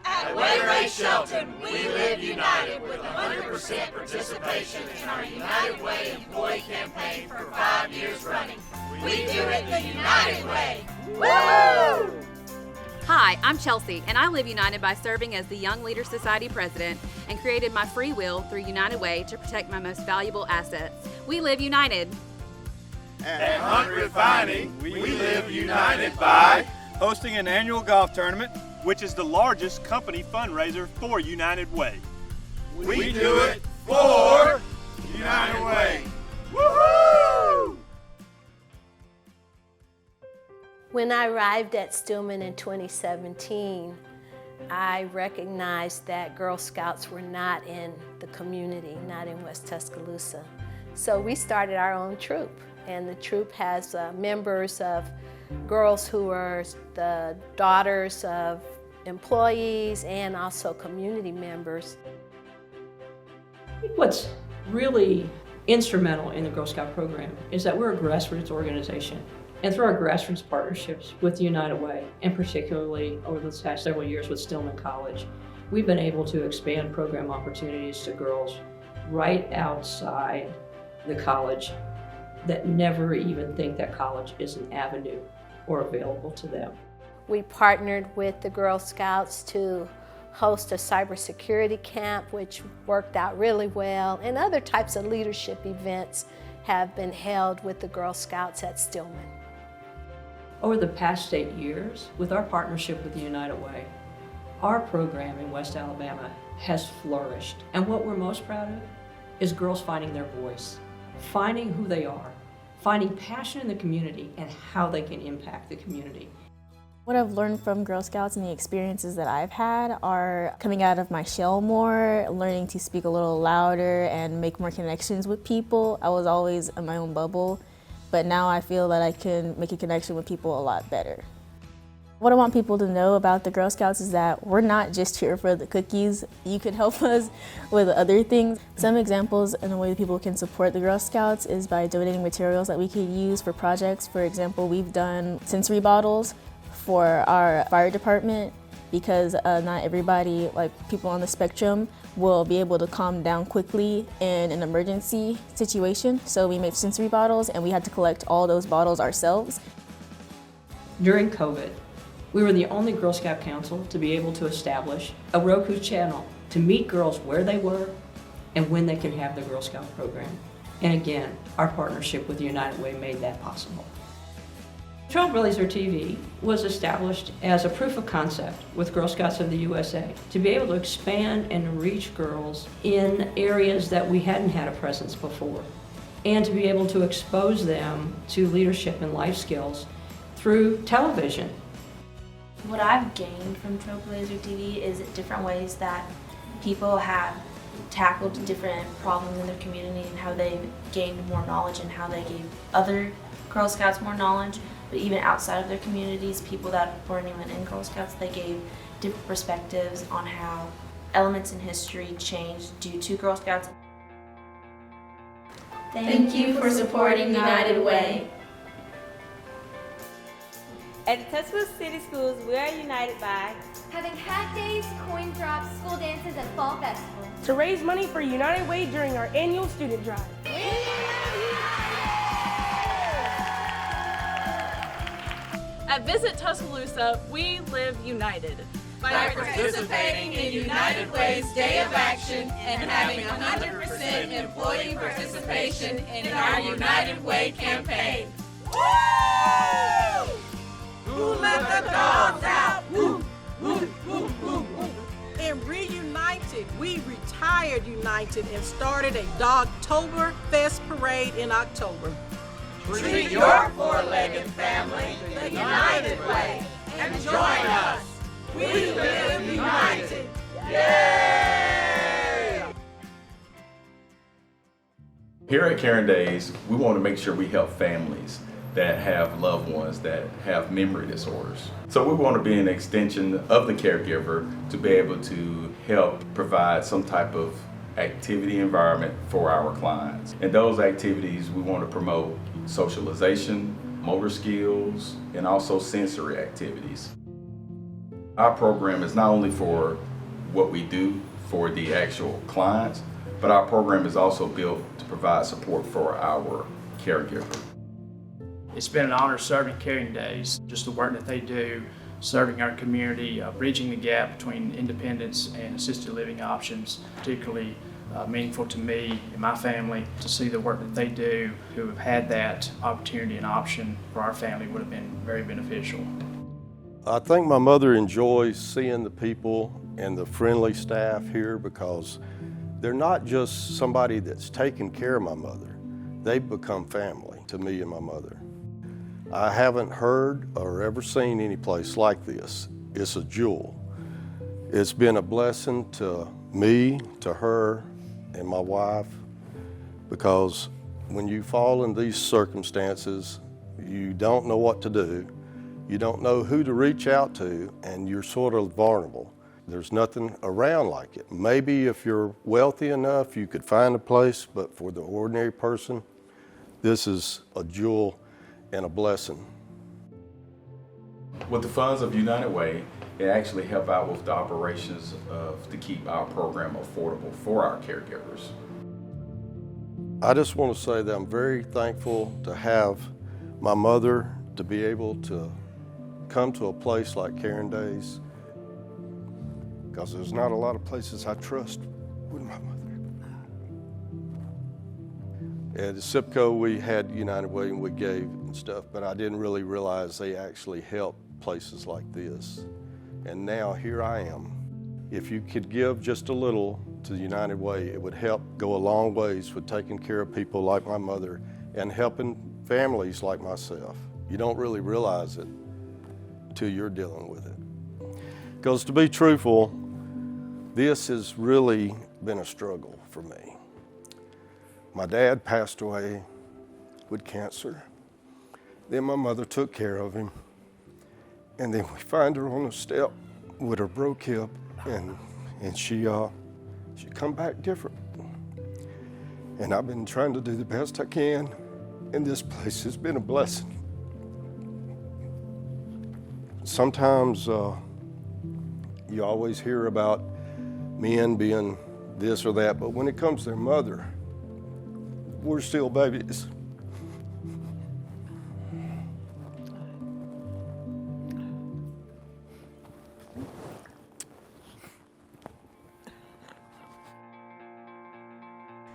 At Wayrate Shelton, we live united with 100% participation in our United Way employee campaign for 5 years running. We do it the United Way. Woo! Hi, I'm Chelsea, and I live united by serving as the Young Leaders Society president and created my free will through United Way to protect my most valuable assets. We live united. At Hunt Refining, we live united by hosting an annual golf tournament, which is the largest company fundraiser for United Way. We do it for United Way. Woohoo! When I arrived at Stillman in 2017, I recognized that Girl Scouts were not in the community, not in West Tuscaloosa. So we started our own troop, and the troop has members of girls who are the daughters of employees and also community members. I think what's really instrumental in the Girl Scout program is that we're a grassroots organization. And through our grassroots partnerships with United Way, and particularly over the past several years with Stillman College, we've been able to expand program opportunities to girls right outside the college that never even think that college is an avenue or available to them. We partnered with the Girl Scouts to host a cybersecurity camp, which worked out really well, and other types of leadership events have been held with the Girl Scouts at Stillman. Over the past 8 years, with our partnership with the United Way, our program in West Alabama has flourished. And what we're most proud of is girls finding their voice, finding who they are, finding passion in the community and how they can impact the community. What I've learned from Girl Scouts and the experiences that I've had are coming out of my shell more, learning to speak a little louder and make more connections with people. I was always in my own bubble, but now I feel that I can make a connection with people a lot better. What I want people to know about the Girl Scouts is that we're not just here for the cookies. You could help us with other things. Some examples in the way that people can support the Girl Scouts is by donating materials that we could use for projects. For example, we've done sensory bottles for our fire department because not everybody, like people on the spectrum, will be able to calm down quickly in an emergency situation. So we made sensory bottles and we had to collect all those bottles ourselves. During COVID, we were the only Girl Scout Council to be able to establish a Roku channel to meet girls where they were and when they can have the Girl Scout program. And again, our partnership with the United Way made that possible. Trailblazer TV was established as a proof of concept with Girl Scouts of the USA to be able to expand and reach girls in areas that we hadn't had a presence before, and to be able to expose them to leadership and life skills through television. What I've gained from Trailblazer TV is different ways that people have tackled different problems in their community and how they've gained more knowledge and how they gave other Girl Scouts more knowledge. But even outside of their communities, people that weren't even in Girl Scouts, they gave different perspectives on how elements in history changed due to Girl Scouts. Thank you for supporting United Way. At Tuscaloosa City Schools, we are united by having hat days, coin drops, school dances, and fall festivals. To raise money for United Way during our annual student drive. At Visit Tuscaloosa, we live united. By participating in United Way's Day of Action and having 100% employee participation in our United Way campaign. Woo! Who let the dogs out? Woo, woo, woo, woo, woo. And reunited, we retired united and started a Dogtober Fest parade in October. Treat your four-legged family the United Way and join us. We live united. Yay! Here at Caring Days, we want to make sure we help families that have loved ones that have memory disorders. So we want to be an extension of the caregiver to be able to help provide some type of activity environment for our clients. And those activities, we want to promote socialization, motor skills, and also sensory activities. Our program is not only for what we do for the actual clients, but our program is also built to provide support for our caregiver. It's been an honor serving Caring Days, just the work that they do, serving our community, bridging the gap between independence and assisted living options, particularly meaningful to me and my family. To see the work that they do, who have had that opportunity and option for our family, would have been very beneficial. I think my mother enjoys seeing the people and the friendly staff here because they're not just somebody that's taking care of my mother. They've become family to me and my mother. I haven't heard or ever seen any place like this. It's a jewel. It's been a blessing to me, to her, and my wife, because when you fall in these circumstances, you don't know what to do. You don't know who to reach out to, and you're sort of vulnerable. There's nothing around like it. Maybe if you're wealthy enough, you could find a place, but for the ordinary person, this is a jewel and a blessing. With the funds of United Way, it actually help out with the operations to keep our program affordable for our caregivers. I just want to say that I'm very thankful to have my mother to be able to come to a place like Caring Days, because there's not a lot of places I trust with my mother. At SIPCO, we had United Way and we gave and stuff, but I didn't really realize they actually help places like this. And now here I am. If you could give just a little to the United Way, it would help go a long ways with taking care of people like my mother and helping families like myself. You don't really realize it till you're dealing with it. Because to be truthful, this has really been a struggle for me. My dad passed away with cancer. Then my mother took care of him. And then we find her on the step with her broke hip, and she come back different. And I've been trying to do the best I can, and this place has been a blessing. Sometimes you always hear about men being this or that, but when it comes to their mother, we're still babies.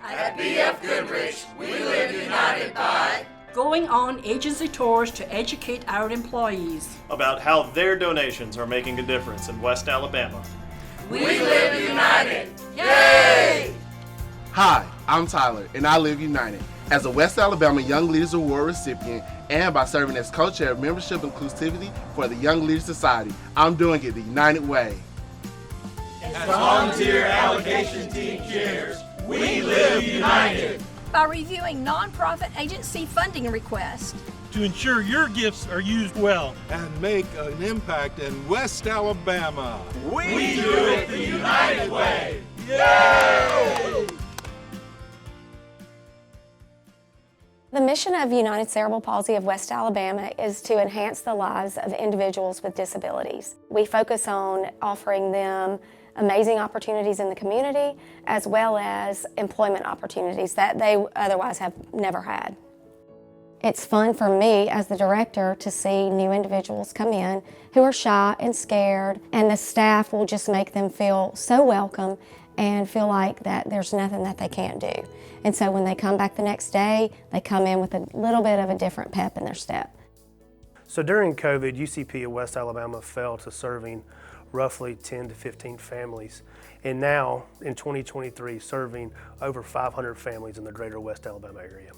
At BF Goodrich, we live united by going on agency tours to educate our employees about how their donations are making a difference in West Alabama. We live united. Yay! Hi, I'm Tyler, and I live united. As a West Alabama Young Leaders Award recipient and by serving as co-chair of Membership Inclusivity for the Young Leaders Society, I'm doing it the United Way. As volunteer allocation team chairs, we live united. By reviewing nonprofit agency funding requests. To ensure your gifts are used well. And make an impact in West Alabama. We do it the United Way. Yay! The mission of United Cerebral Palsy of West Alabama is to enhance the lives of individuals with disabilities. We focus on offering them amazing opportunities in the community as well as employment opportunities that they otherwise have never had. It's fun for me as the director to see new individuals come in who are shy and scared, and the staff will just make them feel so welcome and feel like that there's nothing that they can't do. And so when they come back the next day, they come in with a little bit of a different pep in their step. So during COVID, UCP of West Alabama fell to serving roughly 10 to 15 families, and now in 2023 serving over 500 families in the greater West Alabama area.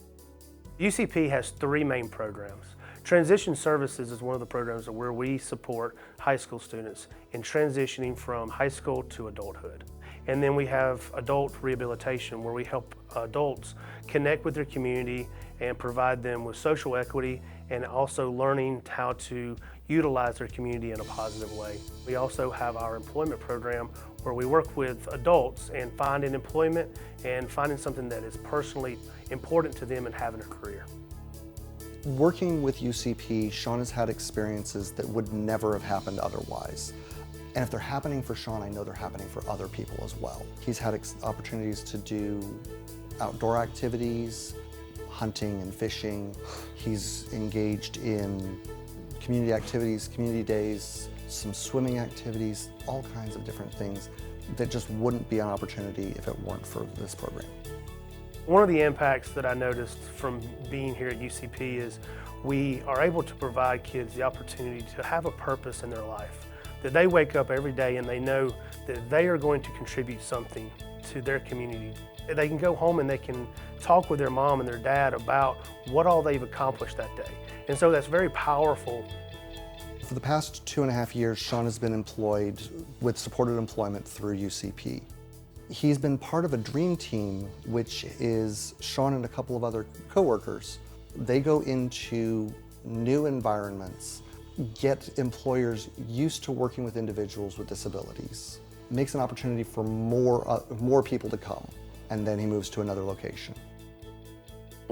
UCP has three main programs. Transition Services is one of the programs where we support high school students in transitioning from high school to adulthood. And then we have adult rehabilitation, where we help adults connect with their community and provide them with social equity and also learning how to utilize their community in a positive way. We also have our employment program where we work with adults and finding employment and finding something that is personally important to them and having a career. Working with UCP, Sean has had experiences that would never have happened otherwise. And if they're happening for Sean, I know they're happening for other people as well. He's had opportunities to do outdoor activities, hunting and fishing. He's engaged in community activities, community days, some swimming activities, all kinds of different things that just wouldn't be an opportunity if it weren't for this program. One of the impacts that I noticed from being here at UCP is we are able to provide kids the opportunity to have a purpose in their life, that they wake up every day and they know that they are going to contribute something to their community. They can go home and they can talk with their mom and their dad about what all they've accomplished that day. And so that's very powerful. For the past 2.5 years, Sean has been employed with supported employment through UCP. He's been part of a dream team, which is Sean and a couple of other coworkers. They go into new environments, get employers used to working with individuals with disabilities, makes an opportunity for more people to come, and then he moves to another location.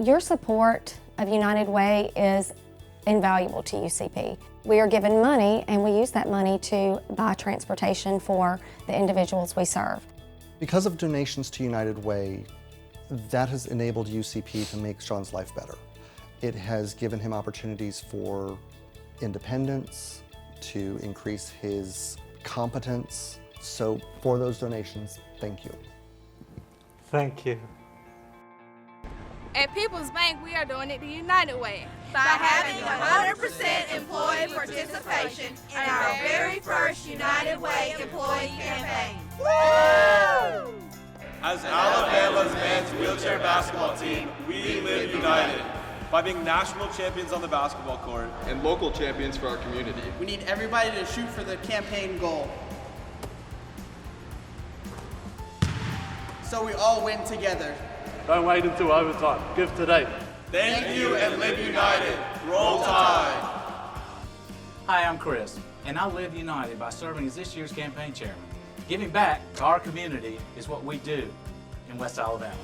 Your support of United Way is invaluable to UCP. We are given money and we use that money to buy transportation for the individuals we serve. Because of donations to United Way, that has enabled UCP to make Sean's life better. It has given him opportunities for independence, to increase his competence. So for those donations, thank you. Thank you. At People's Bank, we are doing it the United Way. By having 100% employee participation in our very first United Way employee campaign. Woo! As Alabama's men's wheelchair basketball team, we live united. By being national champions on the basketball court and local champions for our community. We need everybody to shoot for the campaign goal, so we all win together. Don't wait until overtime. Give today. Thank you and live united. Roll Tide. Hi, I'm Chris, and I live united by serving as this year's campaign chairman. Giving back to our community is what we do in West Alabama.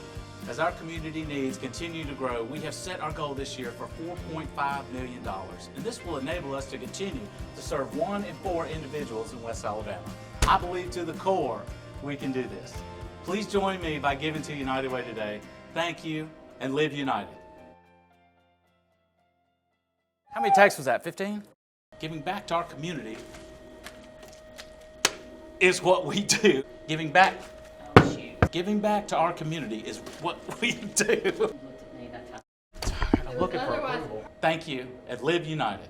As our community needs continue to grow, we have set our goal this year for $4.5 million, and this will enable us to continue to serve 1 in 4 individuals in West Alabama. I believe to the core we can do this. Please join me by giving to United Way today. Thank you, and live united. How many texts was that, 15? Giving back to our community is what we do. Giving back to our community is what we do. I'm looking for approval. Thank you, and live united.